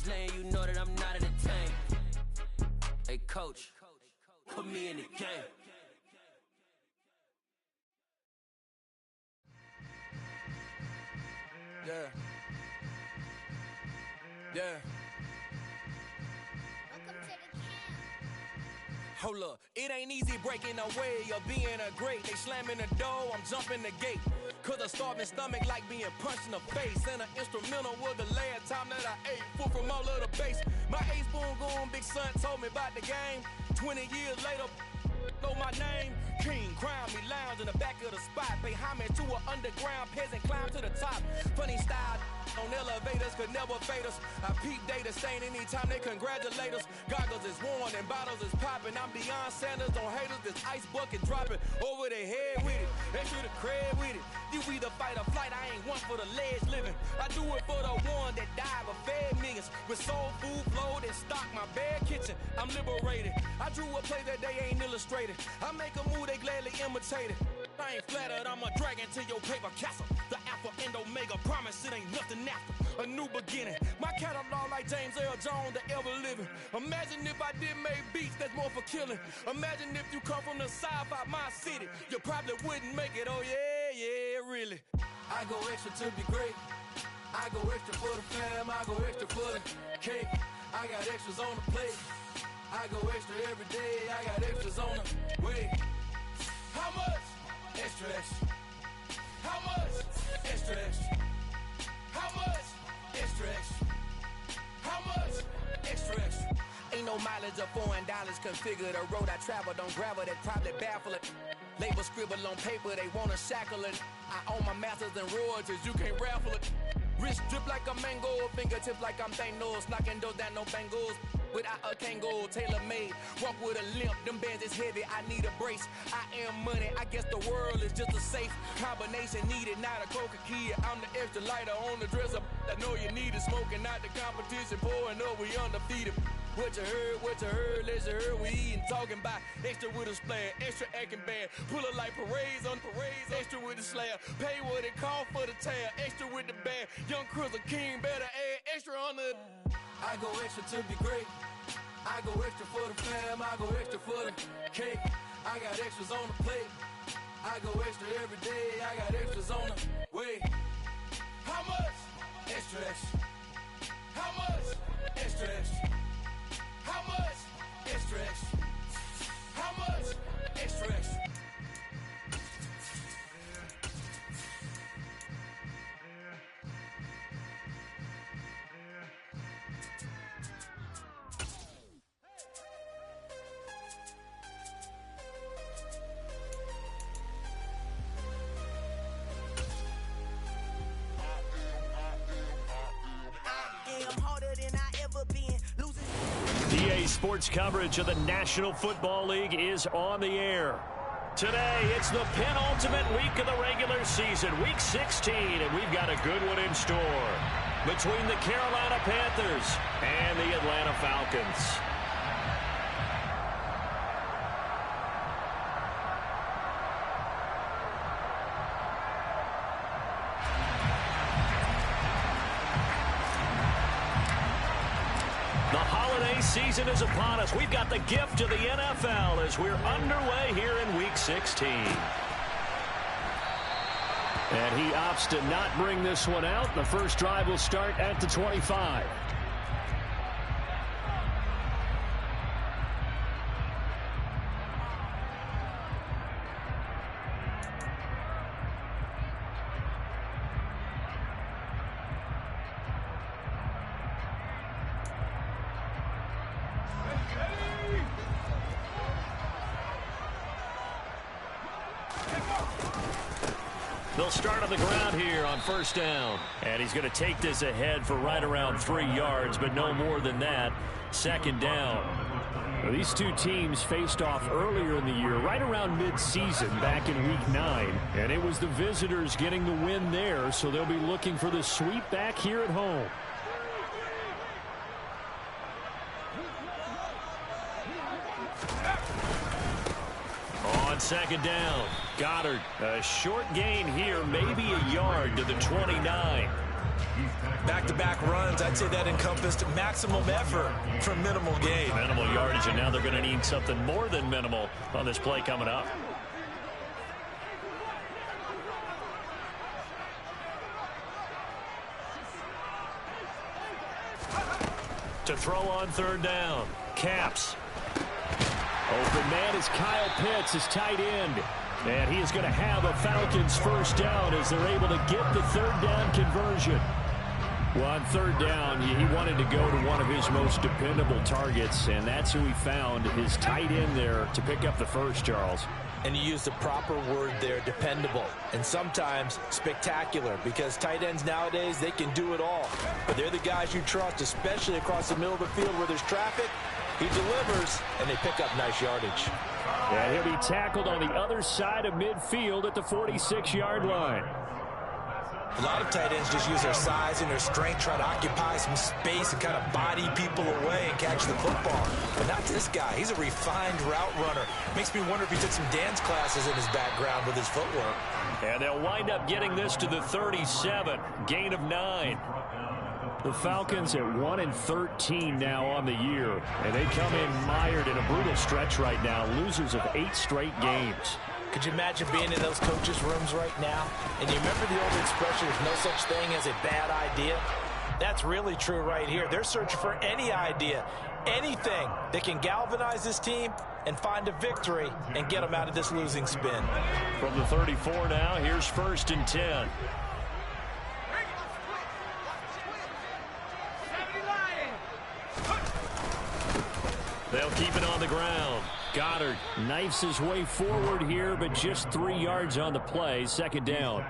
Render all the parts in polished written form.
letting you know that I'm not entertained. Hey, coach, put me in the game. Yeah. Yeah. Hold up, it ain't easy breaking away or being a great. They slamming the door, I'm jumping the gate. Cause a starving stomach like being punched in the face. And an instrumental was the last time that I ate. Full from all of the bass. My ace boom goon, big son told me about the game. 20 years later, know my name. King, crown me, lounge in the back of the spot. Pay homage to an underground peasant, climb to the top. Funny style on elevators could never fade us. I peep data stain anytime they congratulate us. Goggles is worn and bottles is popping. I'm Deion Sanders on haters, this ice bucket dropping over their head with it. They should have cred with it. You either fight or flight, I ain't one for the ledge living. I do it for the one that died but fed millions. With soul food flowed and stocked my bare kitchen. I'm liberated. I drew a play that they ain't illustrated. I make a move, they gladly imitate it. I ain't flattered, I'm a dragon to your paper castle. The Alpha and Omega, promise it ain't nothing after. A new beginning. My catalog like James Earl Jones, the ever living. Imagine if I did make beats that's more for killing. Imagine if you come from the south out my city. You probably wouldn't make it, oh yeah, really. I go extra to be great. I go extra for the fam, I go extra for the cake. I got extras on the plate. I go extra every day, I got extras on the way. How much? Extra, extra. How much? Extra, extra. How much? Extra, extra. How much? Extra, extra. Ain't no mileage of $4 configure the road I travel. Don't gravel, that probably baffle it. Label scribble on paper, they wanna shackle it. I own my masters and royalties, you can't raffle it. Wrist drip like a mango, fingertips like I'm Thanos. Knocking those down, no bangles. Without a Kangol, tailor-made. Walk with a limp, them bands is heavy, I need a brace. I am money, I guess the world is just a safe combination needed, not a coca key. I'm the extra lighter on the dresser. I know you need it, smoking out the competition, pouring up, we undefeated. What you heard, let you heard, we eating, talking about extra with a splash, extra acting bad. Pull it like parades on parades, extra with the slab. Pay what it cost for the tab, extra with the bag. Young Cruiser King, better add extra on the. I go extra to be great. I go extra for the fam, I go extra for the cake. I got extras on the plate. I go extra every day, I got extras on the way. How much? Extra, extra. How much? Extra, extra. How much? Extra, extra. How much? Extra, extra. EA Sports coverage of the National Football League is on the air. Today, it's the penultimate week of the regular season, Week 16, and we've got a good one in store between the Carolina Panthers and the Atlanta Falcons. Season is upon us. We've got the gift of the NFL as we're underway here in Week 16. And he opts to not bring this one out. The first drive will start at the 25. They'll start on the ground here on first down. And he's going to take this ahead for right around 3 yards, but no more than that. Second down. Now, these two teams faced off earlier in the year, right around mid-season, back in Week 9. And it was the visitors getting the win there, so they'll be looking for the sweep back here at home. On second down, Goddard, a short gain here, maybe a yard to the 29. Back-to-back runs, I'd say that encompassed maximum effort for minimal gain. Minimal yardage, and now they're going to need something more than minimal on this play coming up. To throw on third down. Caps. Open man is Kyle Pitts, his tight end. And he is going to have a Falcons first down as they're able to get the third down conversion. Well, on third down, he wanted to go to one of his most dependable targets, and that's who he found, his tight end there, to pick up the first, Charles. And you used the proper word there, dependable, and sometimes spectacular, because tight ends nowadays, they can do it all. But they're the guys you trust, especially across the middle of the field where there's traffic. He delivers, and they pick up nice yardage. Yeah, he'll be tackled on the other side of midfield at the 46-yard line. A lot of tight ends just use their size and their strength, try to occupy some space and kind of body people away and catch the football. But not this guy. He's a refined route runner. Makes me wonder if he took some dance classes in his background with his footwork. And they'll wind up getting this to the 37, gain of 9. The Falcons at 1-13 now on the year, and they come in mired in a brutal stretch right now, losers of 8 straight games. Could you imagine being in those coaches' rooms right now? And you remember the old expression, there's no such thing as a bad idea? That's really true right here. They're searching for any idea, anything that can galvanize this team and find a victory and get them out of this losing spin. From the 34 now, here's 1st and 10. They'll keep it on the ground. Goddard knifes his way forward here, but just 3 yards on the play. 2nd down.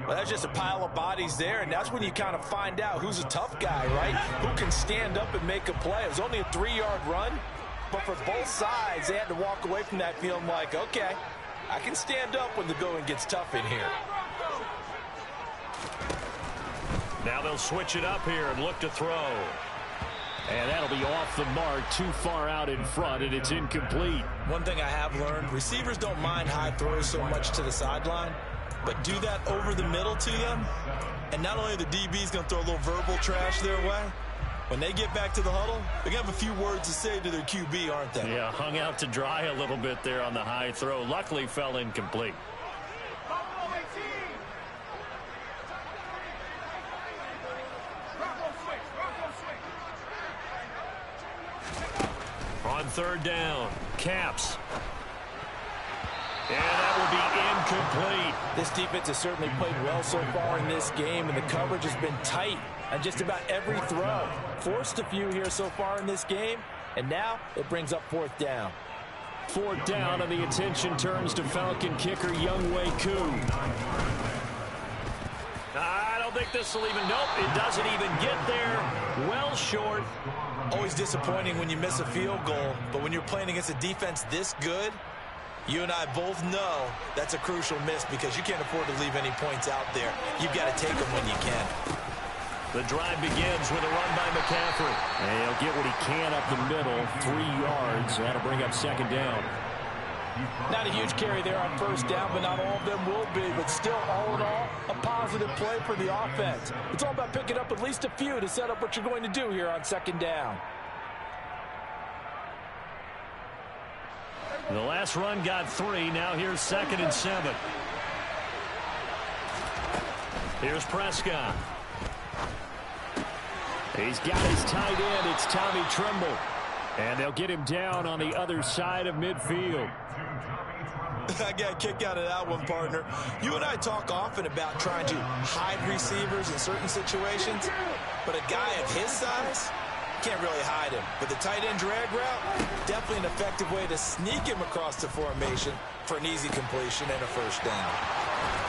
Well, that's just a pile of bodies there, and that's when you kind of find out who's a tough guy, right? Who can stand up and make a play. It was only a 3-yard run, but for both sides, they had to walk away from that feeling like, okay, I can stand up when the going gets tough in here. Now they'll switch it up here and look to throw. And that'll be off the mark, too far out in front, and it's incomplete. One thing I have learned, receivers don't mind high throws so much to the sideline, but do that over the middle to them, and not only are the DBs going to throw a little verbal trash their way, when they get back to the huddle, they're going to have a few words to say to their QB, aren't they? Yeah, hung out to dry a little bit there on the high throw. Luckily fell incomplete. On third down, Caps. And that will be incomplete. This defense has certainly played well so far in this game, and the coverage has been tight on just about every throw. Forced a few here so far in this game, and now it brings up 4th down. 4th down, and the attention turns to Falcon kicker Younghoe Koo. I don't think this will even, nope, it doesn't even get there. Well short. Always disappointing when you miss a field goal, but when you're playing against a defense this good, you and I both know that's a crucial miss because you can't afford to leave any points out there. You've got to take them when you can. The drive begins with a run by McCaffrey. And he'll get what he can up the middle, 3 yards. That'll bring up 2nd down. Not a huge carry there on 1st down, but not all of them will be. But still, all in all, a positive play for the offense. It's all about picking up at least a few to set up what you're going to do here on 2nd down. The last run got 3. Now here's 2nd and 7. Here's Prescott. He's got his tight end. It's Tommy Tremble. And they'll get him down on the other side of midfield. I got a kick out of that one, partner. You and I talk often about trying to hide receivers in certain situations, but a guy of his size can't really hide him. But the tight end drag route, definitely an effective way to sneak him across the formation for an easy completion and a 1st down.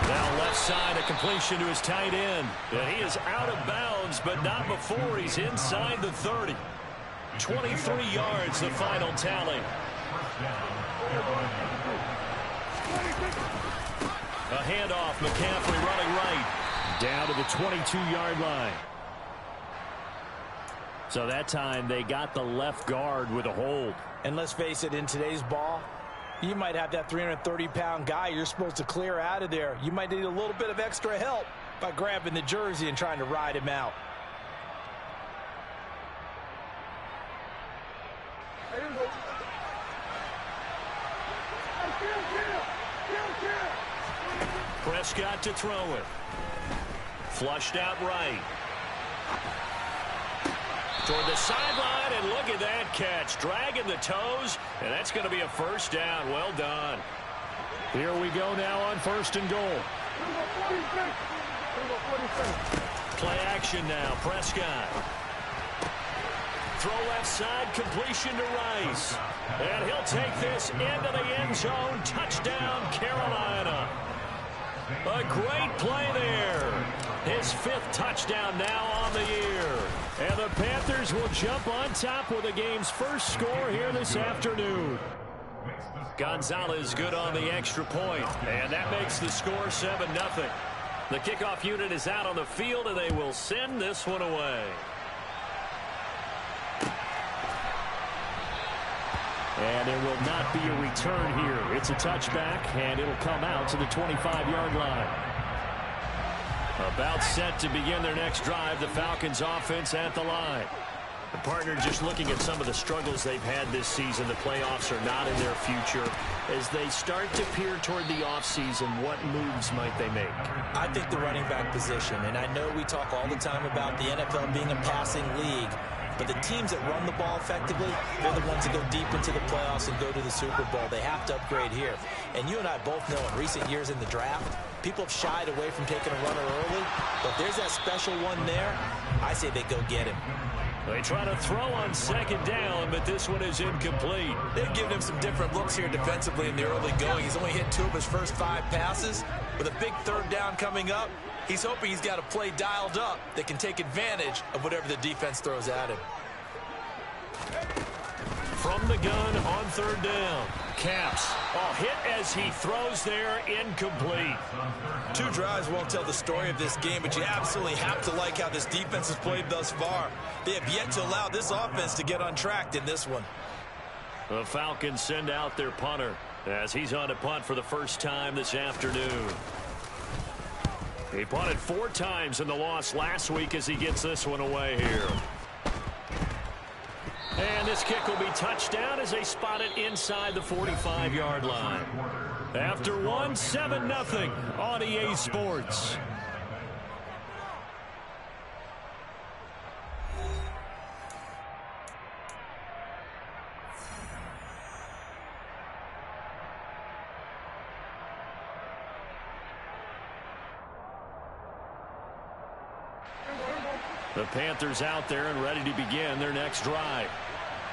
Now left side, a completion to his tight end. And he is out of bounds, but not before he's inside the 30. 23 yards, the final tally. A handoff, McCaffrey running right. Down to the 22-yard line. So that time they got the left guard with a hold. And let's face it, in today's ball, you might have that 330-pound guy you're supposed to clear out of there. You might need a little bit of extra help by grabbing the jersey and trying to ride him out. Prescott to throw it. Flushed out right. Toward the sideline, and look at that catch. Dragging the toes, and that's going to be a first down. Well done. Here we go now on 1st and goal. Play action now. Prescott. Throw left side, completion to Rice. And he'll take this into the end zone. Touchdown, Carolina. A great play there. His 5th touchdown now on the year. And the Panthers will jump on top with the game's first score here this afternoon. Gonzalez good on the extra point, and that makes the score 7-0. The kickoff unit is out on the field, and they will send this one away. And there will not be a return here. It's a touchback, and it'll come out to the 25-yard line. About set to begin their next drive, the Falcons offense at the line. The partner just looking at some of the struggles they've had this season. The playoffs are not in their future. As they start to peer toward the offseason, what moves might they make? I think the running back position, and I know we talk all the time about the NFL being a passing league, but the teams that run the ball effectively, they're the ones that go deep into the playoffs and go to the Super Bowl. They have to upgrade here. And you and I both know in recent years in the draft, people have shied away from taking a runner early, but there's that special one there. I say they go get him. They try to throw on 2nd down, but this one is incomplete. They've given him some different looks here defensively in the early going. He's only hit 2 of his first 5 passes. With a big 3rd down coming up, he's hoping he's got a play dialed up that can take advantage of whatever the defense throws at him. From the gun on 3rd down. Capps. Hit as he throws there, incomplete. 2 drives won't tell the story of this game, but you absolutely have to like how this defense has played thus far. They have yet to allow this offense to get untracked in this one. The Falcons send out their punter as he's on to punt for the first time this afternoon. He punted 4 times in the loss last week as he gets this one away here. And this kick will be touchdown as they spot it inside the 45-yard line. After one, 7-0 on EA Sports. The Panthers out there and ready to begin their next drive.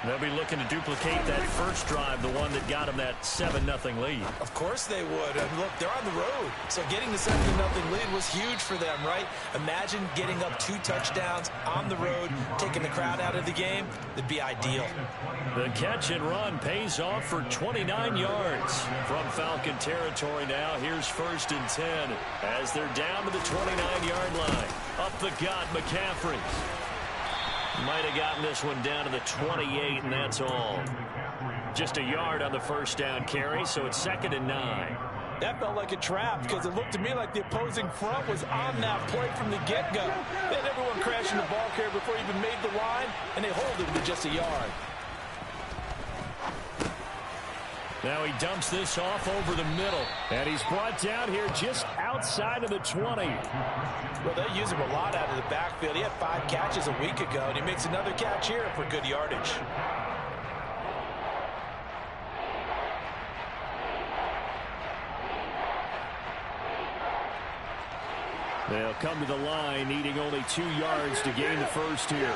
They'll be looking to duplicate that first drive, the one that got them that 7-0 lead. Of course they would. And look, they're on the road. So getting the 7-0 lead was huge for them, right? Imagine getting up 2 touchdowns on the road, taking the crowd out of the game. It'd be ideal. The catch and run pays off for 29 yards. From Falcon territory now, here's 1st and 10 as they're down to the 29-yard line. Up the gut, McCaffrey. Might have gotten this one down to the 28, and that's all. Just a yard on the first down carry, so it's 2nd and 9. That felt like a trap because it looked to me like the opposing front was on that play from the get-go. They had everyone crashing the ball carrier before he even made the line, and they hold it to just a yard. Now he dumps this off over the middle, and he's brought down here just outside of the 20. Well, they use him a lot out of the backfield. He had 5 catches a week ago, and he makes another catch here for good yardage. They'll come to the line, needing only 2 yards to gain the first here.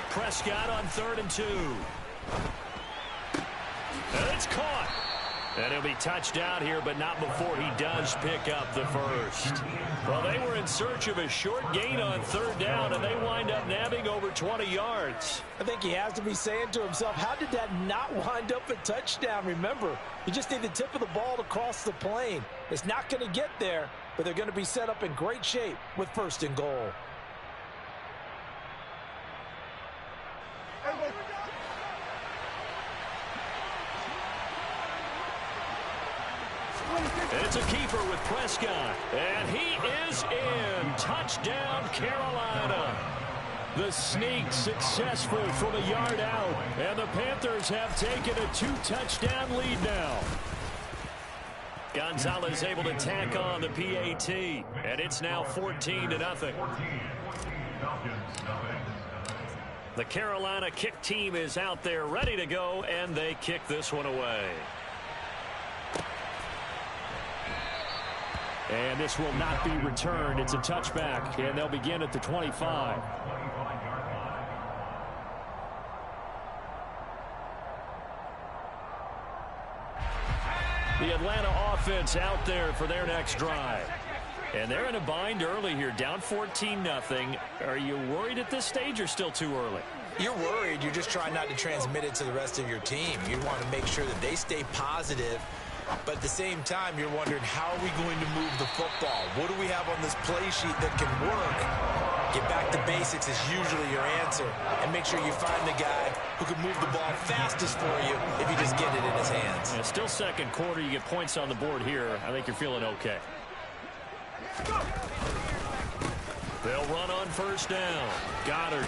Prescott on 3rd and 2. And it's caught. And he'll be touched out here, but not before he does pick up the first. Well, they were in search of a short gain on 3rd down, and they wind up nabbing over 20 yards. I think he has to be saying to himself, how did that not wind up a touchdown? Remember, you just need the tip of the ball to cross the plane. It's not going to get there, but they're going to be set up in great shape with 1st and goal. it's a keeper with Prescott. And he is in. Touchdown, Carolina. The sneak successful from a yard out. And the Panthers have taken a 2-touchdown lead now. Gonzalez able to tack on the PAT. And it's now 14-0. The Carolina kick team is out there ready to go, and they kick this one away. And this will not be returned. It's a touchback, and they'll begin at the 25. The Atlanta offense out there for their next drive. And they're in a bind early here, down 14-0. Are you worried at this stage or still too early? You're worried. You're just trying not to transmit it to the rest of your team. You want to make sure that they stay positive. But at the same time, you're wondering, how are we going to move the football? What do we have on this play sheet that can work? Get back to basics is usually your answer. And make sure you find the guy who can move the ball fastest for you if you just get it in his hands. Yeah, still second quarter. You get points on the board here. I think you're feeling okay. They'll run on first down. Goddard.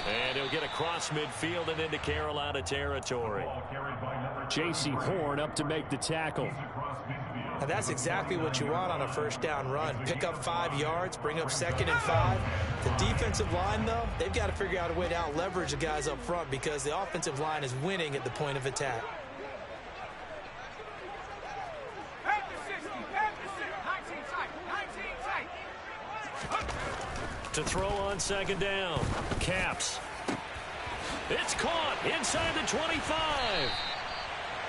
And he'll get across midfield and into Carolina territory. J.C. Horn up to make the tackle. Now that's exactly what you want on a first down run. Pick up 5 yards, bring up 2nd and 5. The defensive line, though, they've got to figure out a way to out-leverage the guys up front because the offensive line is winning at the point of attack. To throw on second down. Caps. It's caught inside the 25.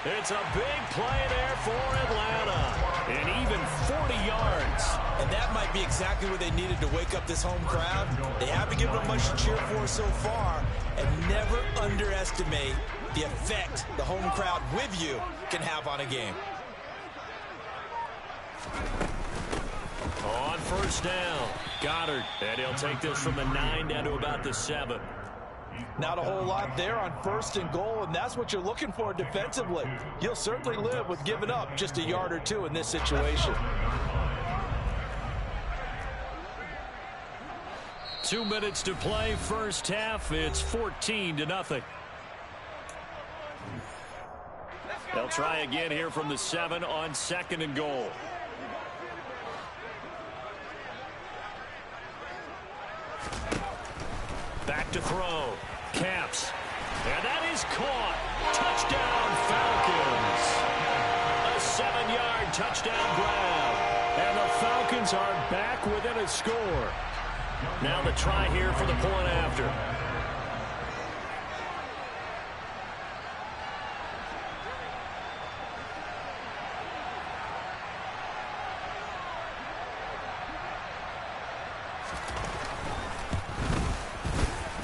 It's a big play there for Atlanta. And even 40 yards. And that might be exactly what they needed to wake up this home crowd. They haven't given them much to cheer for so far. And never underestimate the effect the home crowd with you can have on a game. On first down, Goddard. And he'll take this from the 9 down to about the 7. Not a whole lot there on 1st and goal, and that's what you're looking for defensively. You'll certainly live with giving up just a yard or 2 in this situation. 2 minutes to play, first half. It's 14-0. They'll try again here from the 7 on 2nd and goal. Back to throw. Caps. And that is caught. Touchdown, Falcons. A 7-yard touchdown grab. And the Falcons are back within a score. Now the try here for the point after.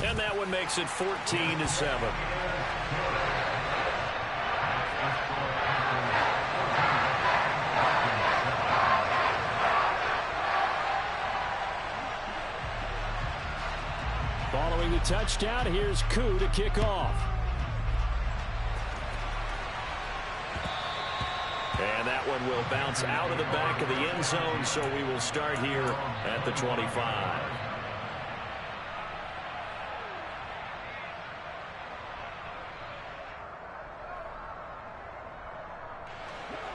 And that one makes it 14-7. Following the touchdown, here's Koo to kick off. And that one will bounce out of the back of the end zone, so we will start here at the 25.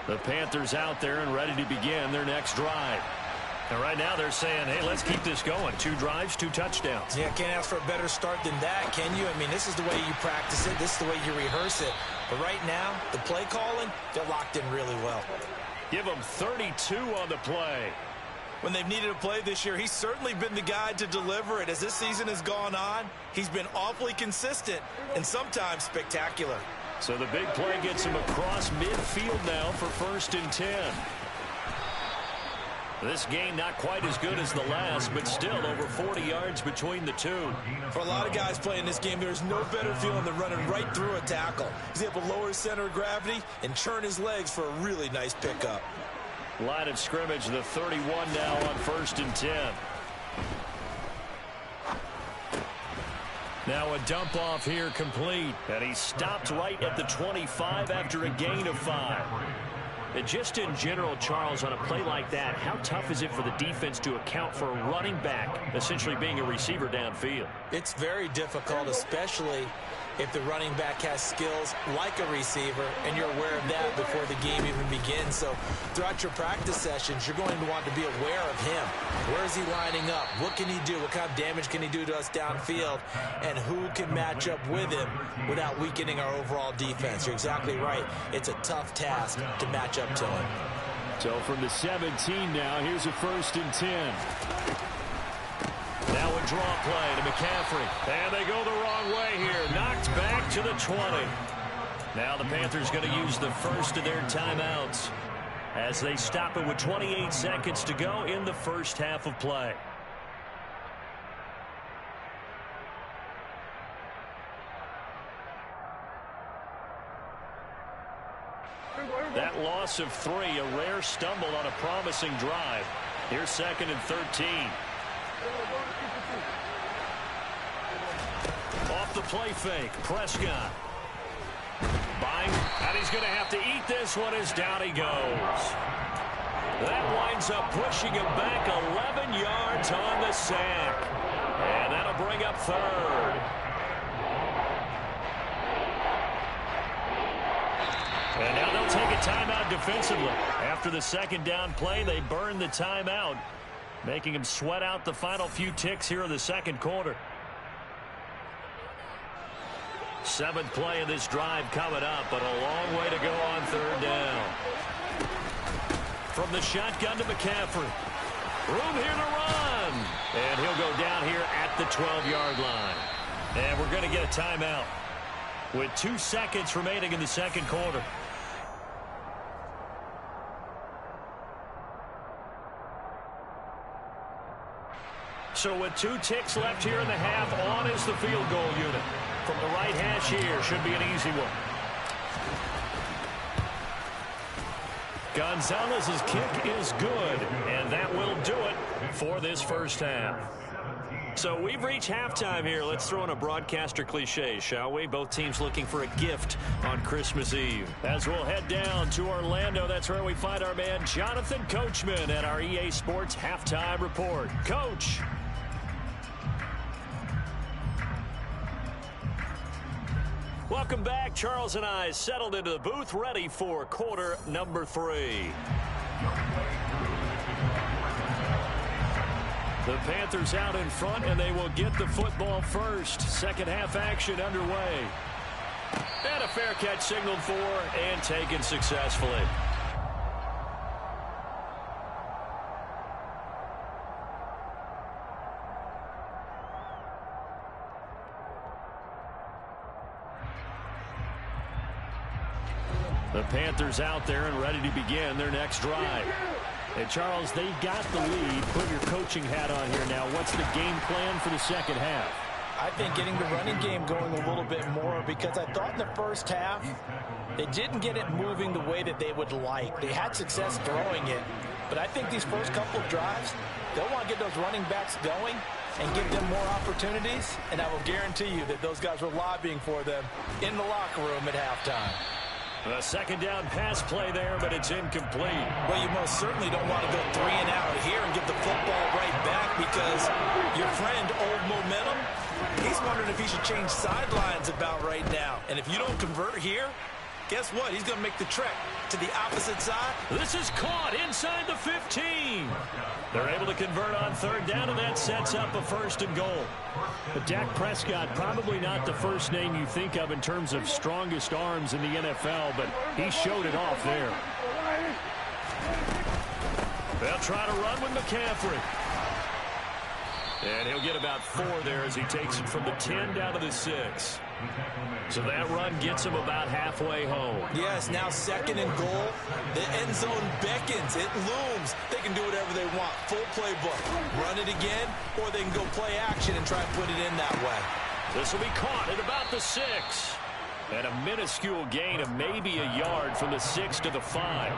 The Panthers out there and ready to begin their next drive. And right now they're saying, hey, let's keep this going. 2 drives, 2 touchdowns. Yeah, can't ask for a better start than that, can you? I mean, this is the way you practice it. This is the way you rehearse it. But right now, the play calling, they're locked in really well. Give them 32 on the play. When they've needed a play this year, he's certainly been the guy to deliver it. As this season has gone on, he's been awfully consistent and sometimes spectacular. So the big play gets him across midfield now for 1st and 10. This game not quite as good as the last, but still over 40 yards between the two. For a lot of guys playing this game, there's no better feeling than running right through a tackle. He's able to lower his center of gravity and churn his legs for a really nice pickup. Line of scrimmage, the 31 now on 1st and 10. Now a dump off here complete. And he stopped right at the 25 after a gain of 5. And just in general, Charles, on a play like that, how tough is it for the defense to account for a running back essentially being a receiver downfield? It's very difficult, especially if the running back has skills like a receiver, and you're aware of that before the game even begins. So throughout your practice sessions, you're going to want to be aware of him. Where is he lining up? What can he do? What kind of damage can he do to us downfield? And who can match up with him without weakening our overall defense? You're exactly right. It's a tough task to match up to him. So from the 17 now, here's a 1st and 10. Now a draw play to McCaffrey. And they go the wrong way here. Knocked back to the 20. Now the Panthers going to use the first of their timeouts as they stop it with 28 seconds to go in the first half of play. That loss of 3, a rare stumble on a promising drive. Here's 2nd and 13. Off the play fake, Prescott. Buying, and he's going to have to eat this one as down he goes. That winds up pushing him back 11 yards on the sack. And that'll bring up 3rd. And now they'll take a timeout defensively. After the 2nd down play, they burn the timeout, making him sweat out the final few ticks here in the 2nd quarter. 7th play of this drive coming up, but a long way to go on 3rd down. From the shotgun to McCaffrey. Room here to run. And he'll go down here at the 12-yard line. And we're going to get a timeout with 2 seconds remaining in the 2nd quarter. So with 2 ticks left here in the half, on is the field goal unit. From the right hash here, should be an easy one. Gonzalez's kick is good, and that will do it for this first half. So we've reached halftime here. Let's throw in a broadcaster cliche, shall we? Both teams looking for a gift on Christmas Eve. As we'll head down to Orlando, that's where we find our man Jonathan Coachman at our EA Sports Halftime Report. Coach. Welcome back. Charles and I settled into the booth, ready for quarter number 3. The Panthers out in front, and they will get the football first. 2nd half action underway. And a fair catch signaled for and taken successfully. The Panthers out there and ready to begin their next drive. And, Charles, they got the lead. Put your coaching hat on here now. What's the game plan for the 2nd half? I think getting the running game going a little bit more, because I thought in the first half they didn't get it moving the way that they would like. They had success throwing it, but I think these first couple of drives, they'll want to get those running backs going and give them more opportunities, and I will guarantee you that those guys were lobbying for them in the locker room at halftime. A 2nd down pass play there, but it's incomplete. Well, you most certainly don't want to go 3 and out here and get the football right back, because your friend, Old Momentum, he's wondering if he should change sidelines about right now. And if you don't convert here, guess what? He's going to make the trek to the opposite side. This is caught inside the 15. They're able to convert on 3rd down, and that sets up a 1st and goal. But Dak Prescott, probably not the first name you think of in terms of strongest arms in the NFL, but he showed it off there. They'll try to run with McCaffrey. And he'll get about 4 there as he takes it from the 10 down to the 6. So that run gets him about halfway home. Yes, now 2nd and goal. The end zone beckons. It looms. They can do whatever they want. Full playbook. Run it again, or they can go play action and try and put it in that way. This will be caught at about the 6. And a minuscule gain of maybe a yard from the 6 to the 5.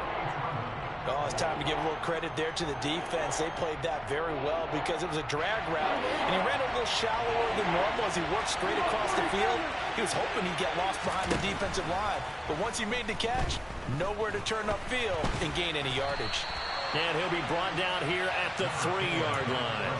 Oh, it's time to give a little credit there to the defense. They played that very well because it was a drag route, and he ran a little shallower than normal as he worked straight across the field. He was hoping he'd get lost behind the defensive line, but once he made the catch, nowhere to turn upfield and gain any yardage. And he'll be brought down here at the 3-yard line.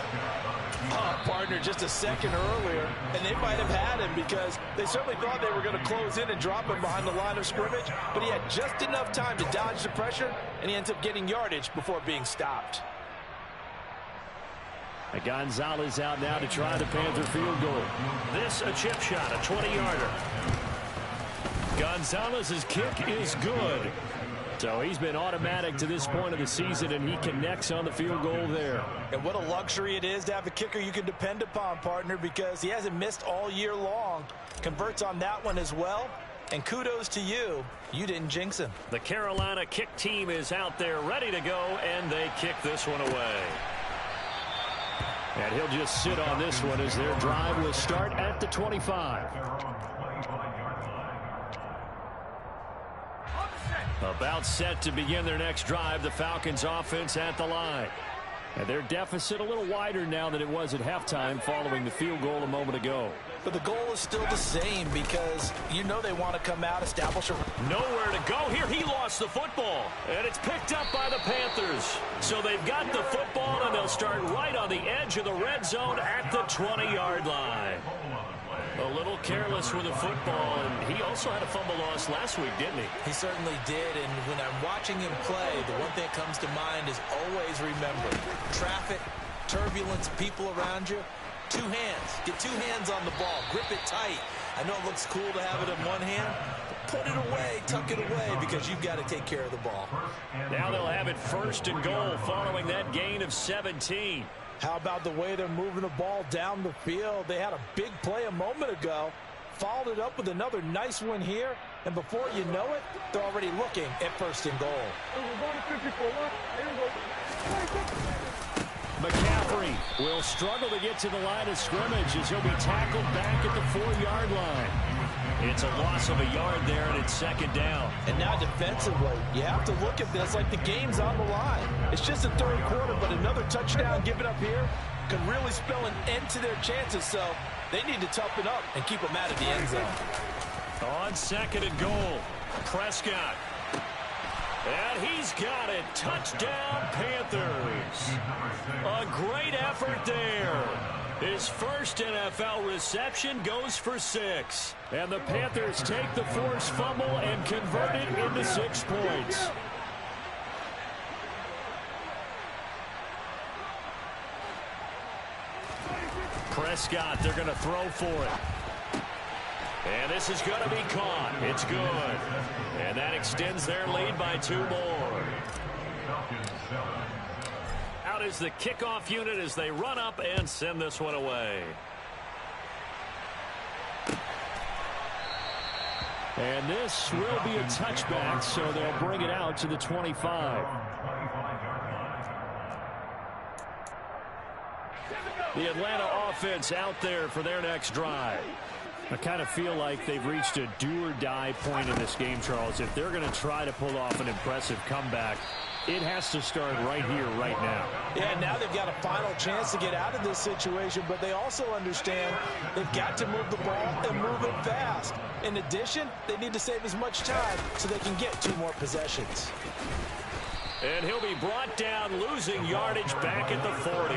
Partner, just a second earlier, and they might have had him because they certainly thought they were going to close in and drop him behind the line of scrimmage, but he had just enough time to dodge the pressure, and he ends up getting yardage before being stopped. Gonzalez out now to try the Panther field goal. This a chip shot, a 20-yarder. Gonzalez's kick is good. So he's been automatic to this point of the season, and he connects on the field goal there. And what a luxury it is to have a kicker you can depend upon, partner, because he hasn't missed all year long. Converts on that one as well. And kudos to you. You didn't jinx him. The Carolina kick team is out there ready to go, and they kick this one away. And he'll just sit on this one as their drive will start at the 25. About set to begin their next drive, the Falcons offense at the line. And their deficit a little wider now than it was at halftime following the field goal a moment ago. But the goal is still the same because you know they want to come out, establish a... Nowhere to go here. He lost the football. And it's picked up by the Panthers. So they've got the football, and they'll start right on the edge of the red zone at the 20-yard line. A little careless with the football, and he also had a fumble loss last week, didn't he? He certainly did, and when I'm watching him play, the one thing that comes to mind is always remember, traffic, turbulence, people around you, 2 hands. Get 2 hands on the ball. Grip it tight. I know it looks cool to have it in one hand, but put it away, tuck it away, because you've got to take care of the ball. Now they'll have it 1st and goal following that gain of 17. How about the way they're moving the ball down the field? They had a big play a moment ago, followed it up with another nice one here, and before you know it, they're already looking at 1st and goal. McCaffrey will struggle to get to the line of scrimmage as he'll be tackled back at the 4-yard line. It's a loss of a yard there, and it's 2nd down. And now defensively, you have to look at this like the game's on the line. It's just the 3rd quarter, but another touchdown given up here could really spell an end to their chances, so they need to toughen up and keep them out of the end zone. On 2nd and goal, Prescott. And he's got it. Touchdown, Panthers. A great effort there. His first NFL reception goes for 6. And the Panthers take the forced fumble and convert it into 6 points. Prescott, they're going to throw for it. And this is going to be caught. It's good. And that extends their lead by 2 more. Out is the kickoff unit as they run up and send this one away. And this will be a touchback, so they'll bring it out to the 25. The Atlanta offense out there for their next drive. I kind of feel like they've reached a do-or-die point in this game, Charles. If they're going to try to pull off an impressive comeback, it has to start right here, right now. Yeah, now they've got a final chance to get out of this situation, but they also understand they've got to move the ball and move it fast. In addition, they need to save as much time so they can get 2 more possessions. And he'll be brought down, losing yardage back at the 40.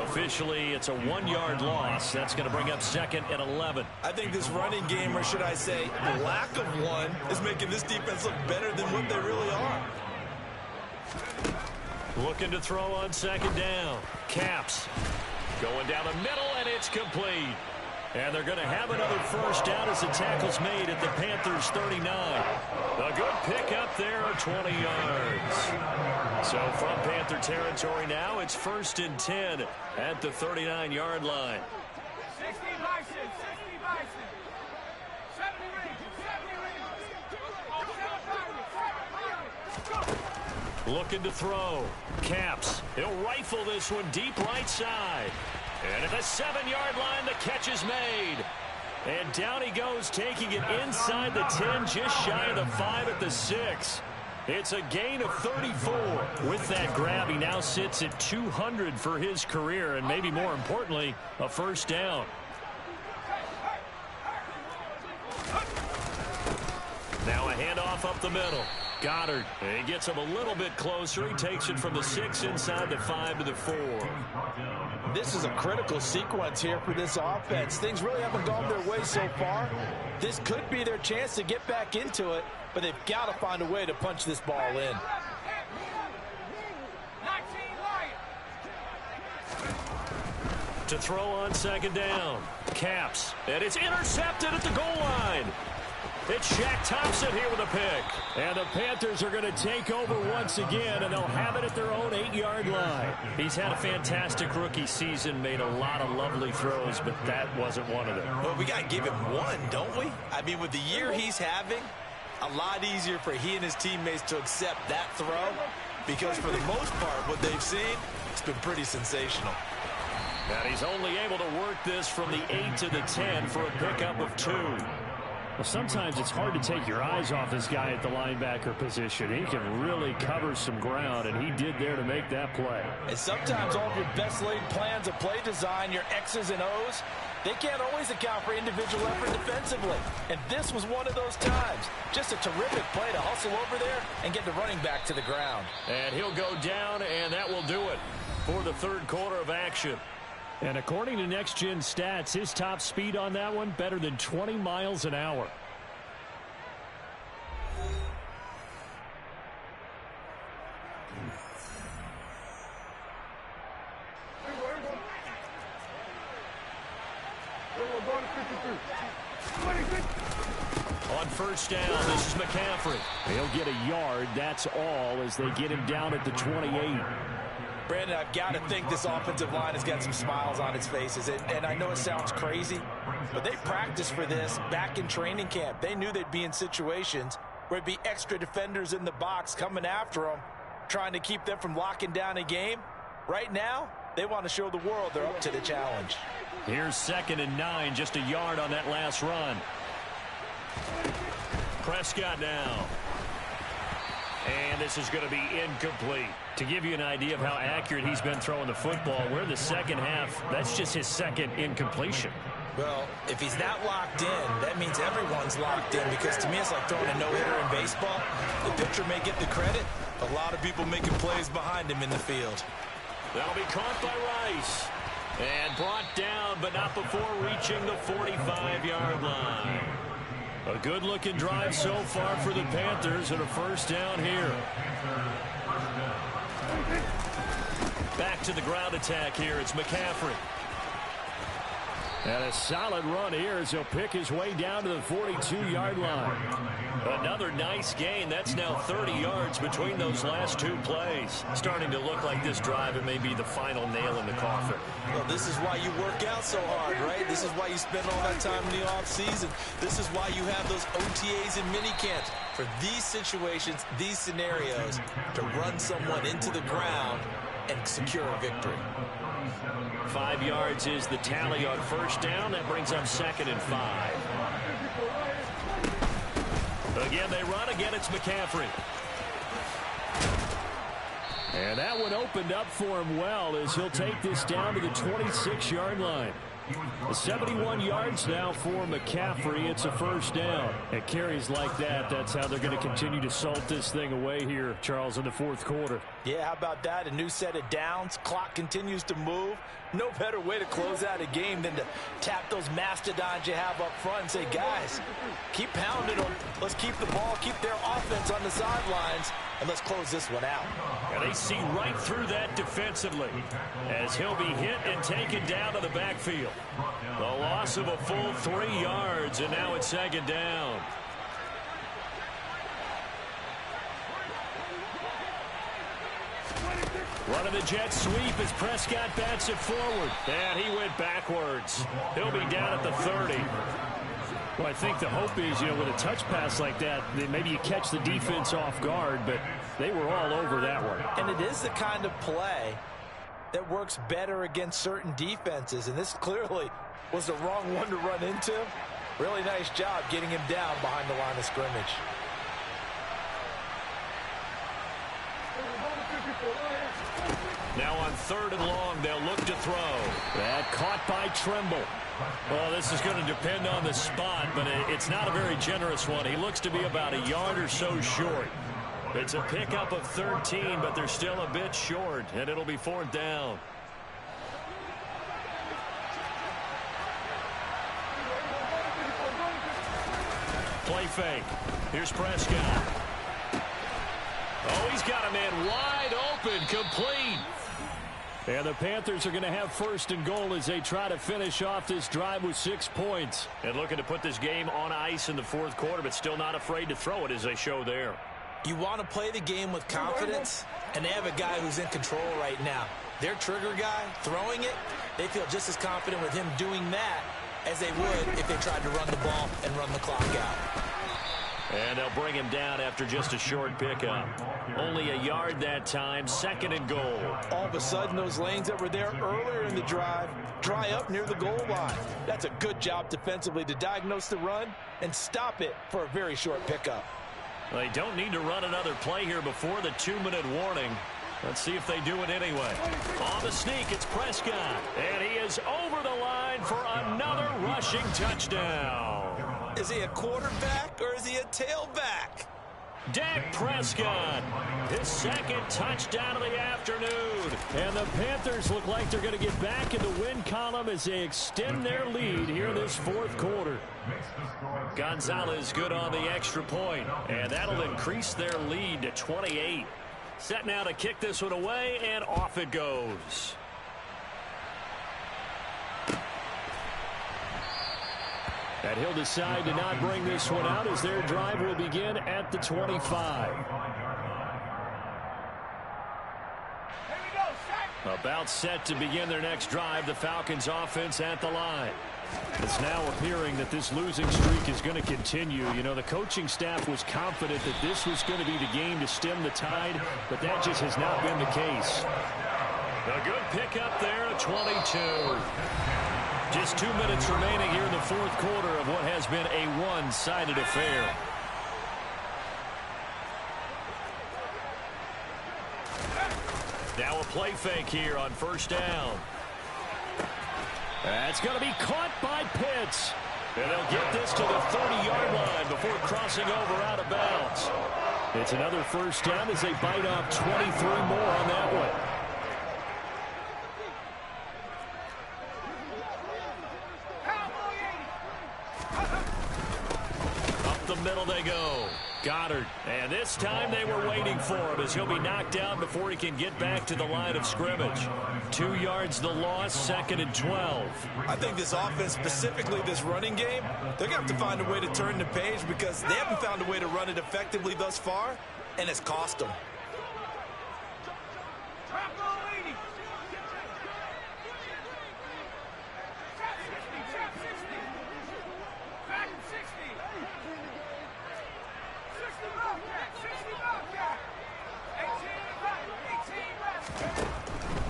Officially, it's a 1-yard loss. That's going to bring up 2nd and 11. I think this running game, or should I say lack of one, is making this defense look better than what they really are. Looking to throw on 2nd down. Caps going down the middle, and it's complete. And they're going to have another first down as the tackle's made at the Panthers' 39. A good pickup there of 20 yards. So from Panther territory now, it's 1st and 10 at the 39-yard line. 60 Bison, 60 Bison. 70 Rangers, Looking to throw. Caps. He'll rifle this one deep right side. And at the 7-yard line, the catch is made. And down he goes, taking it inside the 10, just shy of the 5 at the 6. It's a gain of 34. With that grab, he now sits at 200 for his career, and maybe more importantly, a first down. Now a handoff up the middle. Goddard. He gets him a little bit closer. He takes it from the 6 inside the 5 to the 4. This is a critical sequence here for this offense. Things really haven't gone their way so far. This could be their chance to get back into it, but they've got to find a way to punch this ball in. To throw on second down. Caps. And it's intercepted at the goal line. It's Shaq Thompson here with a pick. And the Panthers are going to take over once again, and they'll have it at their own 8-yard line. He's had a fantastic rookie season, made a lot of lovely throws, but that wasn't one of them. Well, we got to give him one, don't we? I mean, with the year he's having, a lot easier for he and his teammates to accept that throw, because for the most part, what they've seen, it's been pretty sensational. And he's only able to work this from the 8 to the 10 for a pickup of 2. Well, sometimes it's hard to take your eyes off this guy at the linebacker position. He can really cover some ground, and he did there to make that play. And sometimes all of your best laid plans of play design, your X's and O's, they can't always account for individual effort defensively. And this was one of those times. Just a terrific play to hustle over there and get the running back to the ground. And he'll go down, and that will do it for the third quarter of action. And according to Next Gen Stats, his top speed on that one, better than 20 miles an hour. On first down, this is McCaffrey. He'll get a yard, that's all, as they get him down at the 28. Brandon, I've got to think this offensive line has got some smiles on its faces. And I know it sounds crazy, but they practiced for this back in training camp. They knew they'd be in situations where it'd be extra defenders in the box coming after them, trying to keep them from locking down a game. Right now, they want to show the world they're up to the challenge. Here's 2nd and 9, just a yard on that last run. Prescott now. And this is going to be incomplete. To give you an idea of how accurate he's been throwing the football, we're in the second half. That's just his second incompletion. Well, if he's not locked in, that means everyone's locked in, because to me it's like throwing a no-hitter in baseball. The pitcher may get the credit, a lot of people making plays behind him in the field. That'll be caught by Rice. And brought down, but not before reaching the 45-yard line. A good-looking drive so far for the Panthers, and a first down here. Back to the ground attack here. It's McCaffrey. And a solid run here as he'll pick his way down to the 42-yard line. Another nice gain. That's now 30 yards between those last 2 plays. Starting to look like this drive, it may be the final nail in the coffin. Well, this is why you work out so hard, right? This is why you spend all that time in the offseason. This is why you have those OTAs and mini camps. For these situations, these scenarios, to run someone into the ground and secure a victory. 5 yards is the tally on first down. That brings up 2nd and 5. Again, they run. Again, it's McCaffrey. And that one opened up for him well, as he'll take this down to the 26-yard line. 71 yards now for McCaffrey. It's a first down. At carries like that, that's how they're going to continue to salt this thing away here, Charles, in the fourth quarter. Yeah, how about that? A new set of downs. Clock continues to move. No better way to close out a game than to tap those mastodons you have up front and say, guys, keep pounding them. Let's keep the ball, keep their offense on the sidelines, and let's close this one out. And they see right through that defensively, as he'll be hit and taken down to the backfield. The loss of a full 3 yards, and now it's 2nd down. Running the jet sweep as Prescott bats it forward. And he went backwards. He'll be down at the 30. Well, I think the hope is, with a touch pass like that, maybe you catch the defense off guard, but they were all over that one. And it is the kind of play that works better against certain defenses, and this clearly was the wrong one to run into. Really nice job getting him down behind the line of scrimmage. 3rd and long. They'll look to throw. That caught by Trimble. Well, this is going to depend on the spot, but it's not a very generous one. He looks to be about a yard or so short. It's a pickup of 13, but they're still a bit short, and it'll be 4th down. Play fake. Here's Prescott. Oh, he's got a man wide open, complete. And the Panthers are going to have 1st and goal as they try to finish off this drive with 6 points. And looking to put this game on ice in the 4th quarter, but still not afraid to throw it as they show there. You want to play the game with confidence, and they have a guy who's in control right now. Their trigger guy, throwing it, they feel just as confident with him doing that as they would if they tried to run the ball and run the clock out. And they'll bring him down after just a short pickup. Only a yard that time, 2nd and goal. All of a sudden, those lanes that were there earlier in the drive dry up near the goal line. That's a good job defensively to diagnose the run and stop it for a very short pickup. They don't need to run another play here before the 2-minute warning. Let's see if they do it anyway. On the sneak, it's Prescott. And he is over the line for another rushing touchdown. Is he a quarterback or is he a tailback? Dak Prescott, his 2nd touchdown of the afternoon. And the Panthers look like they're going to get back in the win column as they extend their lead here in this 4th quarter. Gonzalez good on the extra point, and that'll increase their lead to 28. Set now to kick this one away, and off it goes. And he'll decide to not bring this one out as their drive will begin at the 25. About set to begin their next drive, the Falcons offense at the line. It's now appearing that this losing streak is going to continue. You know, the coaching staff was confident that this was going to be the game to stem the tide, but that just has not been the case. A good pickup there at 22. Just 2 minutes remaining here in the 4th quarter of what has been a one-sided affair. Now a play fake here on 1st down. That's going to be caught by Pitts. And they'll get this to the 30-yard line before crossing over out of bounds. It's another 1st down as they bite off 23 more on that one. Up the middle they go. Goddard. And this time they were waiting for him as he'll be knocked down before he can get back to the line of scrimmage. 2 yards the loss, 2nd and 12. I think this offense, specifically this running game, they're going to have to find a way to turn the page because they haven't found a way to run it effectively thus far, and it's cost them.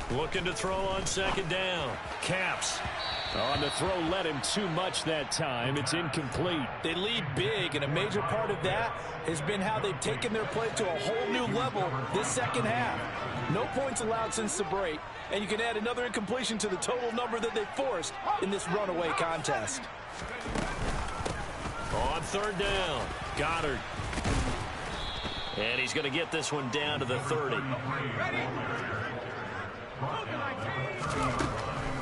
Looking to throw on 2nd down. Caps. On the throw, led him too much that time. It's incomplete. They lead big, and a major part of that has been how they've taken their play to a whole new level this 2nd half. No points allowed since the break, and you can add another incompletion to the total number that they forced in this runaway contest. On 3rd down, Goddard. And he's going to get this one down to the 30.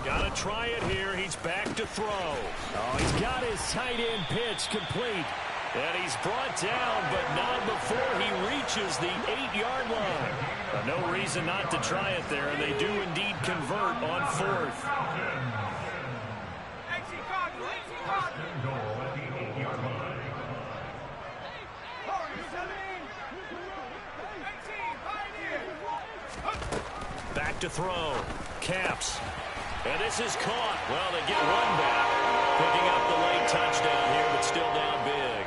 Got to try it here. He's back to throw. Oh, he's got his tight end pitch complete. And he's brought down, but not before he reaches the 8-yard line. But no reason not to try it there, and they do indeed convert on 4th. Back to throw. Caps. And this is caught. Well, they get one back. Picking up the late touchdown here, but still down big.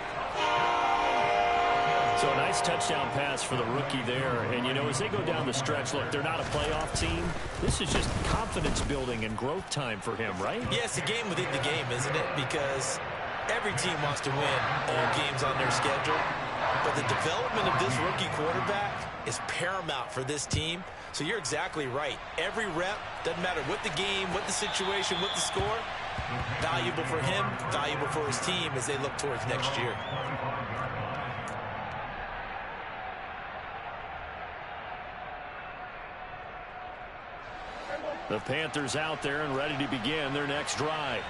So a nice touchdown pass for the rookie there. And, you know, as they go down the stretch, look, they're not a playoff team. This is just confidence building and growth time for him, right? Yeah, it's a game within the game, isn't it? Because every team wants to win all games on their schedule. But the development of this rookie quarterback is paramount for this team So you're exactly right. Every rep, doesn't matter what the game, what the situation, what the score, valuable for him, valuable for his team as they look towards next year. The Panthers out there and ready to begin their next drive.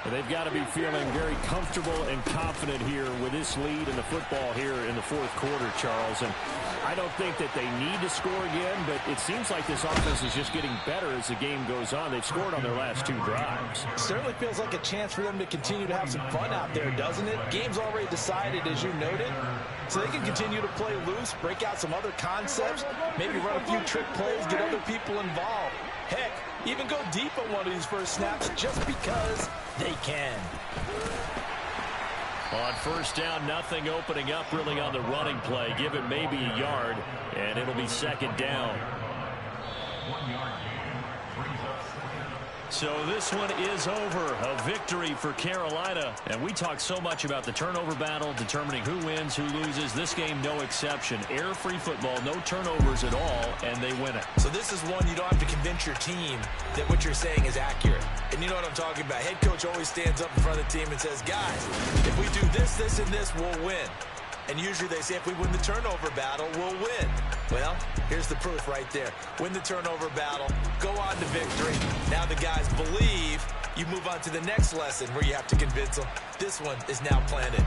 They've got to be feeling very comfortable and confident here with this lead in the football here in the fourth quarter, Charles. And I don't think that they need to score again, but it seems like this offense is just getting better as the game goes on. They've scored on their last 2 drives. Certainly feels like a chance for them to continue to have some fun out there, doesn't it? Game's already decided, as you noted, so they can continue to play loose, break out some other concepts, maybe run a few trick plays, get other people involved. Heck, even go deep on one of these first snaps just because they can. On first down, nothing opening up really on the running play. Give it maybe a yard, and it'll be second down. 1 yard. So this one is over. A victory for Carolina. And we talk so much about the turnover battle, determining who wins, who loses. This game, no exception. Air-free football, no turnovers at all, and they win it. So this is one you don't have to convince your team that what you're saying is accurate. And you know what I'm talking about. Head coach always stands up in front of the team and says, guys, if we do this, this, and this, we'll win. And usually they say if we win the turnover battle, we'll win. Well, here's the proof right there. Win the turnover battle, go on to victory. Now the guys believe. You move on to the next lesson where you have to convince them. This one is now planted.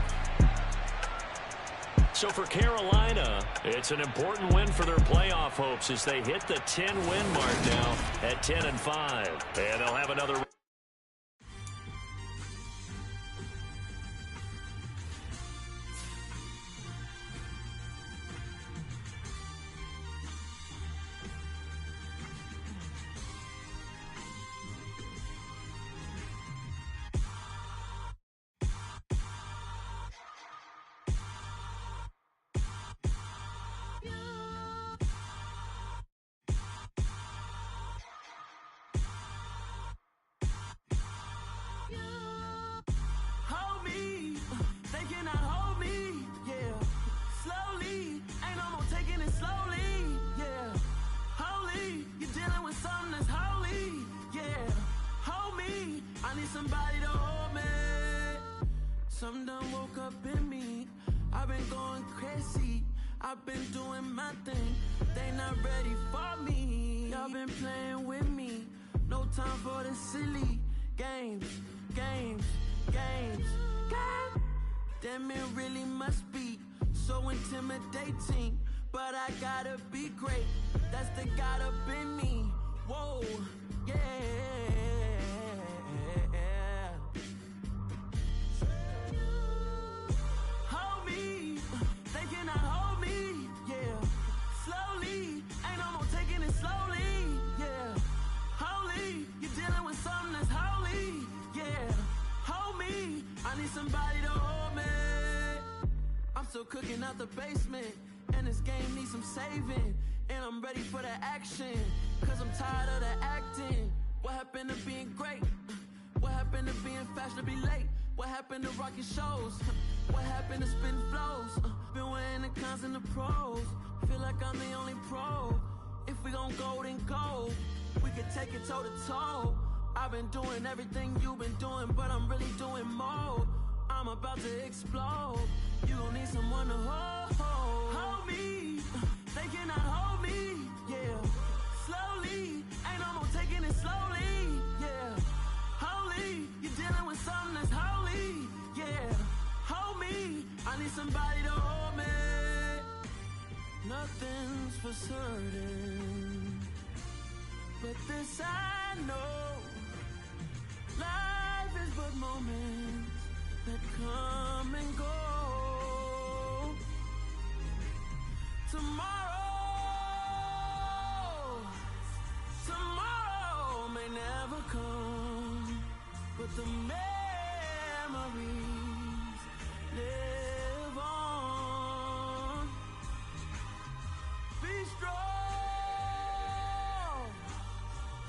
So for Carolina, it's an important win for their playoff hopes as they hit the 10-win mark now at 10-5. And they'll have another. Somebody to hold me. Some done woke up in me. I've been going crazy. I've been doing my thing. They not ready for me. Y'all been playing with me. No time for the silly games. Damn, it really must be so intimidating. But I gotta be great. That's the God up in me. Whoa, yeah. Hold me, they cannot hold me, yeah. Slowly, ain't no more taking it slowly, yeah. Holy, you're dealing with something that's holy, yeah. Hold me, I need somebody to hold me. I'm still cooking out the basement, and this game needs some saving. And I'm ready for the action, cause I'm tired of the acting. What happened to being great? What happened to being fashionably late? What happened to rocking shows? What happened to spin flows? Been wearing the cons and the pros. Feel like I'm the only pro. If we gon' go, then go. We could take it toe to toe. I've been doing everything you've been doing, but I'm really doing more. I'm about to explode. You gon' need someone to hold. Hold me. They cannot hold me. Yeah. Slowly. Ain't no more taking it slowly. Yeah. Holy. You're dealing with something that's holy. Yeah. Hold me. I need somebody to hold me. Nothing's for certain, but this I know. Life is but moments that come and go. Tomorrow may never come, but the memories live on. Be strong,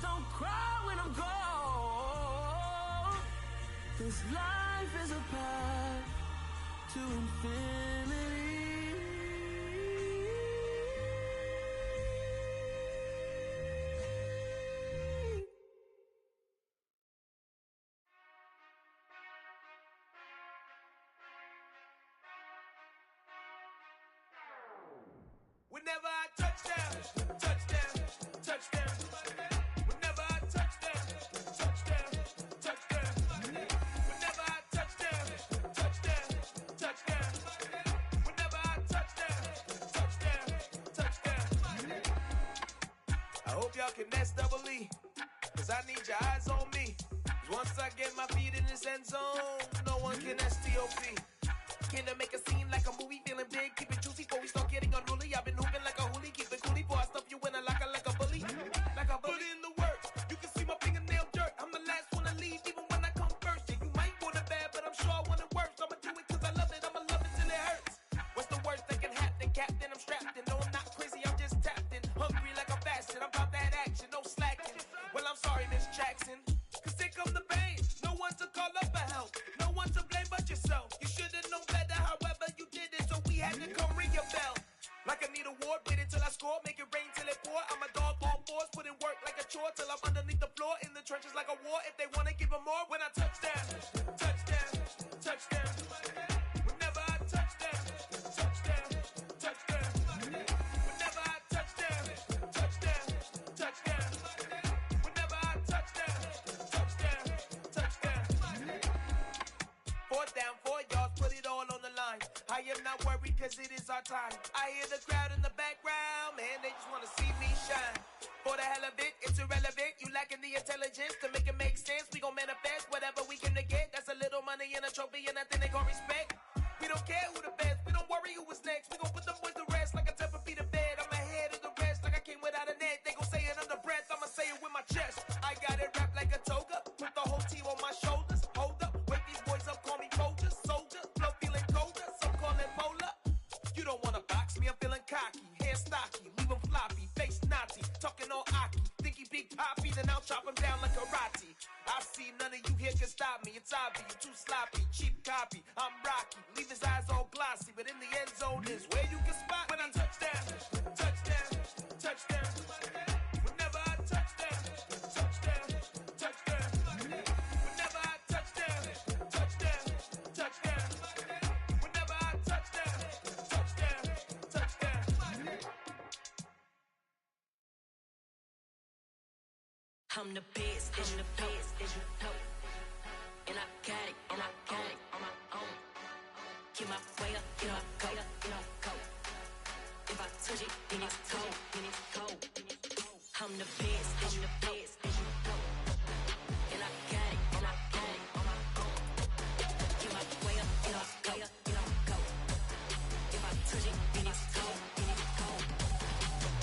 don't cry when I'm gone. This life is a path to infinity. Whenever I touchdown, touchdown, touchdown. Whenever I touchdown, touchdown, touchdown. Whenever I touchdown, touchdown, touchdown. Whenever I touchdown, touchdown, touchdown. I hope y'all can nest double E, cause I need your eyes on me. Cause once I get my feet in this end zone, no one can STOP. Can I make a scene like a movie, feeling big, keep it juicy before we start getting unruly. I've been hooping like a hoolie, keep it coolie before I stuff you in a locker like a bully. Like a bully. Put in the work, you can see my fingernail dirt. I'm the last one to leave, even when I come first. Yeah, you might want it bad, but I'm sure I want it worse. I'ma do it cause I love it, I'ma love it till it hurts. What's the worst that can happen, Captain? I'm strapped in, no I'm not crazy, I'm just tapped in. Hungry like I'm fasting, I'm about that action, no slacking. Well, I'm sorry, Miss Jackson, cause here come the pain. No one to call up for help, no one to blame but yourself. You should've known better, however you did it, so we had to come ring your bell. Like I need a ward, wait until I score, make it rain till it pour. I'm a dog on fours, put in work like a chore till I'm underneath the floor, in the trenches like a war. If they wanna give them more, when I touchdown, touchdown, touchdown. Whenever I touchdown, touchdown, touchdown. Whenever I touchdown, touchdown, touchdown. Whenever I touchdown, touchdown, touchdown. 4th down, 4 yards, put it all on the line. I am not worried cause it is our time. I hear the crowd in the background, man, they just wanna see me shine. For the hell of it, it's irrelevant. You lacking the intelligence to make it make sense. We gon' manifest whatever we can to get. That's a little money and a trophy and nothing they gon' respect. We don't care who the best, we don't worry who was next. We gon' put them boys to rest like a 10 feet of bed. I'm ahead of the rest like I came without a net. They gon' say it under breath, I'ma say it with my chest. I got it wrapped like a toga, put the whole team on my shoulders. Hold up, wake these boys up, call me Folger, soldier. Flow feeling colder, some call it polar. You don't wanna box me, I'm feeling cocky. Hair stocky, leave him floppy, face naughty. Talking all aki, think he big poppy, then I'll chop him down like karate. I see none of you here can stop me. It's obvious, you too sloppy, cheap copy. I'm Rocky, leave his eyes all glossy, but in the end zone is where you can spot when I touchdown, touchdown, touchdown. Whenever I touchdown, touchdown, touchdown. Whenever I touchdown, touchdown, touchdown. Whenever I touchdown, touchdown, touchdown. I'm the best, I'm the best, and you know. And I got it, and I got it on my own. Get my way up, get my go, get my go. If I touch it, then it's cold, then it's cold. I'm the best, I'm the best, and you know. And I got it, and I got it on my own. Get my way up, get my go, get my go. If I touch it, then it's cold, then it's cold.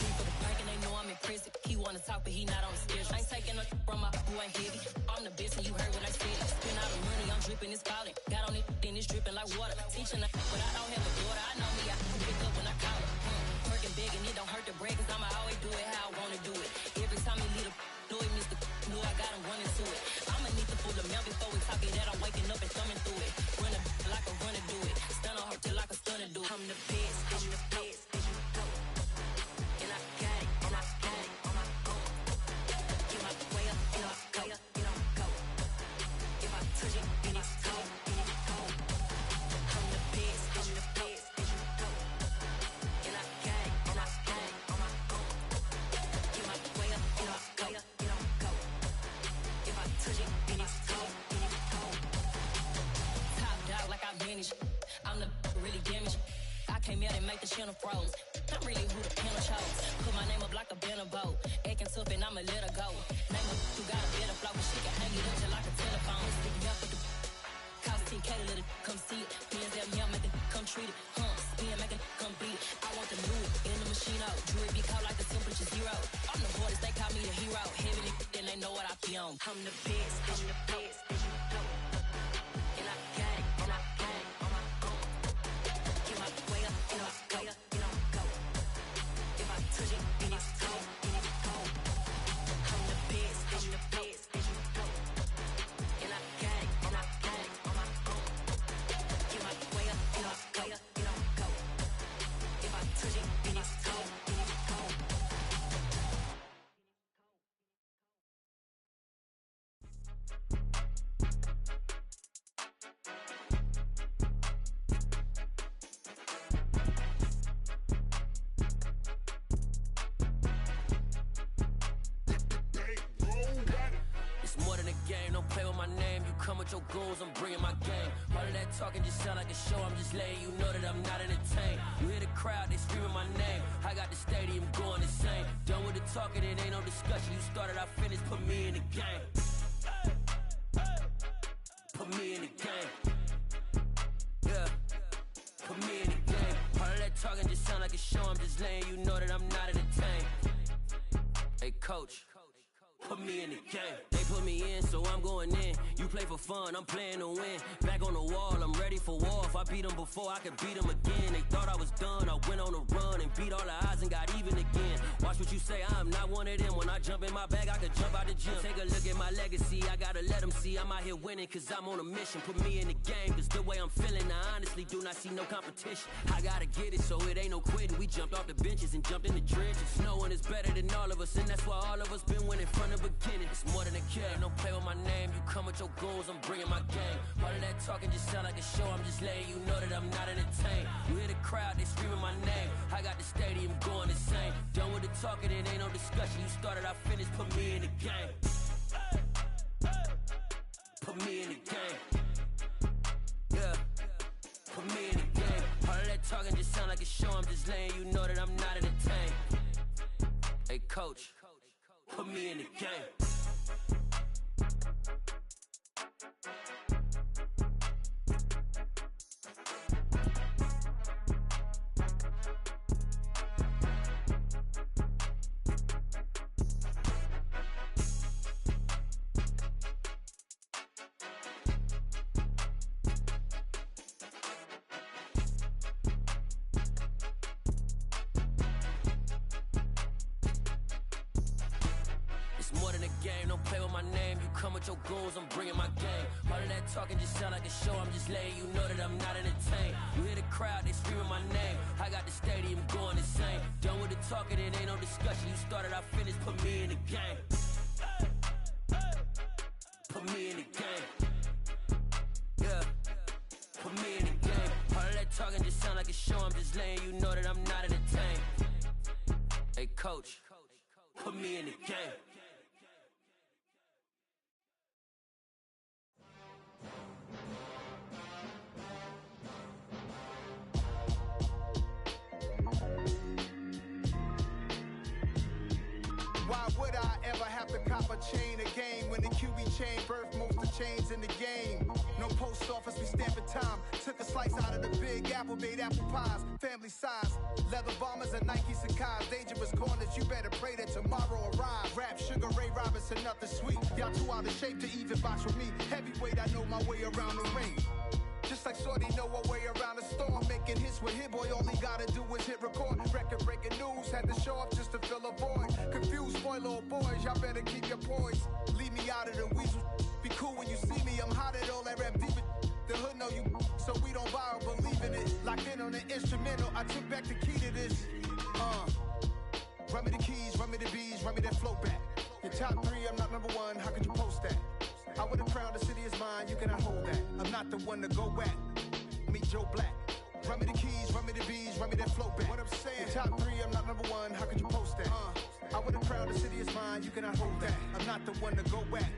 People bragging, they know I'm impressive. He wanna talk, but he not on the schedule. I ain't taking a from my boy heavy. I'm the best, and you heard what I said. Spend all the money, I'm dripping, it's falling. Got on it, then it's dripping like water. Teaching her, but I don't have a daughter. I know me, I can pick up when I call her. Working big, and it don't hurt to break, cause I'ma always do it how I wanna do it. Every time he lead a know it, Mr. Know I got him running to it. I'ma need to pull the mail before we talk it that I'm waking up and thumbing through it. Run a like a runner do it. Stun on her till like a stunner do it. I'm the best, I'm the best, and you know. And I got it, and I got it on my own. Get my way up, get my go, get my go. If I touch it, then it's cold, then it's cold. I'm the best, I'm the best, and you know. And I got it, and I got it on my own. Get my way up, get my go, get my go. If I touch it, then it's cold, then it's cold. Top dog like I manage. I'm the really damaged. I came out and make the channel froze. I'm really who the panel chose. Put my name up like a banner boat. Acting tough and I'ma let her go. Name her who got a better flow, but she can hang it up just like a telephone. Stick me up with the cost 10K to let it come see it. Beans that me, I make it come treat it. Spin, make it come beat it. I want the new in the machine out. Jewelry be caught like the temperature zero. I'm the hardest, they call me the hero. Heaven then they know what I be on. I'm the best, I'm the best, and you know. And I got it, and I got it on my own. Get my way up, get my go, get my go. If I touch it, then it's cold, then it's cold. I'm the best, I'm the best, and you know. And I got it, and I got it on my own. Get my way up, get my go, get my go. If I touch it, then it's cold, then it's cold. game, don't play with my name. You come with your goons, I'm bringing my game. All of that talking just sound like a show, I'm just letting you know that I'm not entertained. You hear the crowd, they screaming my name. I got the stadium going insane. Done with the talking, it ain't no discussion. You started, I finished, put me in the game. Put me in the game. Yeah, put me in the game. All of that talking just sound like a show, I'm just letting you know that I'm not entertained. Hey coach, put me in the game. They put me in, so I'm going in. You play for fun, I'm playing to win. Back on the wall, I'm ready for war. If I beat them before, I could beat them again. They thought I was done, I went on a run and beat all the odds and got even again. Watch what you say, I'm not one of them. When I jump in my bag, I could jump out the gym. Take a look at my legacy, I gotta let them see I'm out here winning, cause I'm on a mission. Put me in the game, cause the way I'm feeling, I honestly do not see no competition. I gotta get it, so it ain't no quitting. We jumped off the benches and jumped in the trenches. No one is better than all of us, and that's why all of us been winning from the beginning. It's more than a game, don't play with my name. You come with your goons, I'm bringing my game. All of that talking just sound like a show, I'm just letting you know that I'm not entertained. You hear the crowd, they screaming my name. I got the stadium going insane. Done with the talking, it ain't no discussion. You started, I finished, put me in the game. Put me in the game. Yeah, put me in the game. All of that talking just sound like a show, I'm just letting you know that I'm not entertained. Hey coach, put me in the game. Your goons, I'm bringing my game. All of that talking just sound like a show, I'm just letting you know that I'm not entertained. You hear the crowd, they screaming my name. I got the stadium going insane. Done with the talking, it ain't no discussion. You started, I finished, put me in the game. Put me in the game. Yeah, put me in the game. All of that talking just sound like a show, I'm just letting you know that I'm not entertained. Hey coach, put me in the game. Why would I ever have to cop a chain again when the QB chain birthed most of chains in the game? No post office, we stamping time. Took a slice out of the big apple, made apple pies, family size. Leather bombers and Nike Sacai's. Dangerous corners, you better pray that tomorrow arrives. Rap, Sugar Ray Robinson, nothing sweet. Y'all too out of shape to even box with me. Heavyweight, I know my way around the ring. Just like Shorty know her way around the storm. Making hits with Hit Boy, all he gotta do is hit record. Record-breaking news, had to show up just to fill a void. Confused, spoiled little boys, y'all better keep your poise. Leave me out of the weasel. Be cool when you see me, I'm hot at all that rap deep. The hood know you, so we don't borrow, believe in it. Locked in on the instrumental, I took back the key to this. Run me the keys, run me the bees, run me that flow back. Your top three, I'm not number one, how could you post that? I would have crowned the city is mine, you cannot hold that. I'm not the one to go back. Meet Joe Black. Run me the keys, run me the bees, run me that flow back. What I'm saying, your top three, I'm not number one, how could you post that? I would have crowned the city is mine, you cannot hold that. I'm not the one to go back.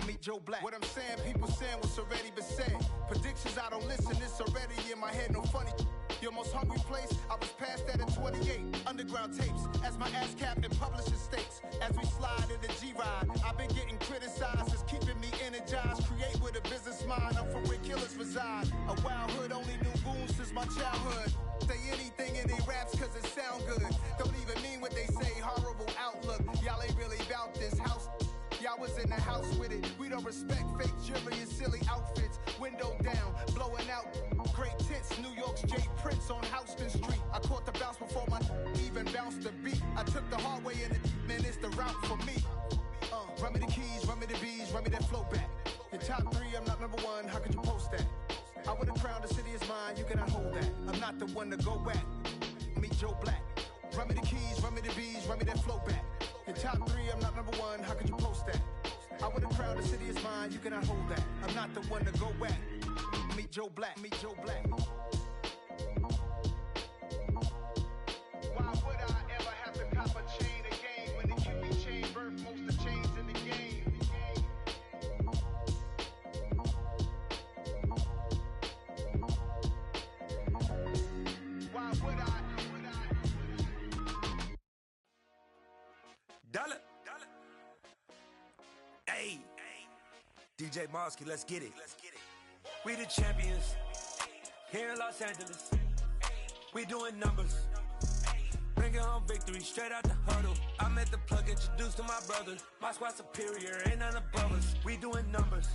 Meet Joe Black. What I'm saying, people saying what's already been said. Predictions, I don't listen, it's already in my head, no funny. Your most hungry place, I was past that at 28. Underground tapes, as my ass captain publishing states. As we slide in the G-Ride, I've been getting criticized, it's keeping me energized. Create with a business mind, I'm from where killers reside. A wild hood, only knew goons since my childhood. Say anything in they raps cause it sound good. Don't even mean what they say, horrible outlook. Y'all ain't really about this house. Y'all was in the house with it. We don't respect fake jewelry and silly outfits. Window down, blowing out great tits. New York's Jay Prince on Houston Street. I caught the bounce before my even bounced the beat. I took the hard way in it, man, it's the route for me. Run me the keys, run me the bees, run me that flow back. Your top three, I'm not number one, how could you post that? I would have crowned the city is mine, you cannot hold that. I'm not the one to go back. Meet Joe Black. Run me the keys, run me the bees, run me that flow back. Your top three, I'm not number one, how could you post that? I would have crowned the city is mine, you cannot hold that. I'm not the one to go back. Meet Joe Black, meet Joe Black. Why would I ever have to cop a chain again when the QB chain birthed most of chains in the game? DJ Mosky, let's get it. We the champions here in Los Angeles. We doing numbers. Bringing home victory straight out the huddle. I'm at the plug, introduced to my brothers. My squad superior, ain't none above us. We doing numbers.